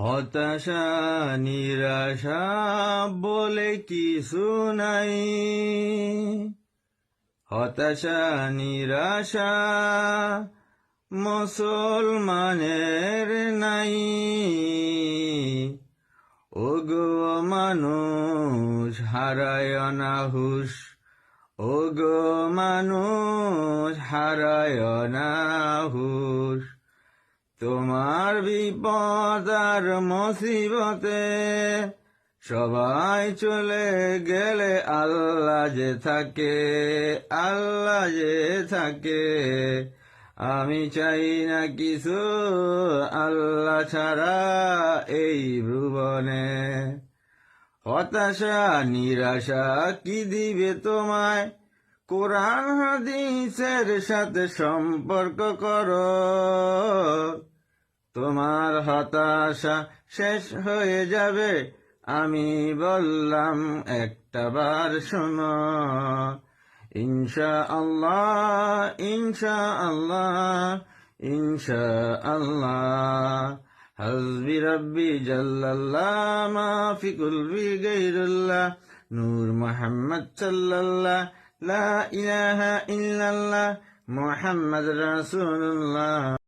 হতাশা নিরাশা বলে কিছু নাই, হতাশা নিরাশা মুসলমানের নাই। ওগো মানুষ হারায় না হুশ, ওগো মানুষ হারায় না হুশ। তোমার বিপদ আর মুসিবতে সবাই চলে গেলে আল্লাহ যে থাকে, আল্লাহ যে থাকে। আমি চাই না কিছু আল্লাহ ছাড়া এই ভুবনে। হতাশা নিরাশা কি দিবে তোমায়, কোরআন হাদিসের সাথে সম্পর্ক করো। তোমার হতাশা শেষ হয়ে যাবে, আমি বললাম একটাবার শোনো। ইনশাআল্লাহ ইনশাআল্লাহ ইনশাআল্লাহ, হাসবি রাব্বি জাল্লাল্লাহ মা ফি কুলবি গায়রুল্লাহ, নূর মুহাম্মদ সাল্লাল্লাহ, লা ইলাহা ইল্লাল্লাহ মুহাম্মদ রাসূলুল্লাহ।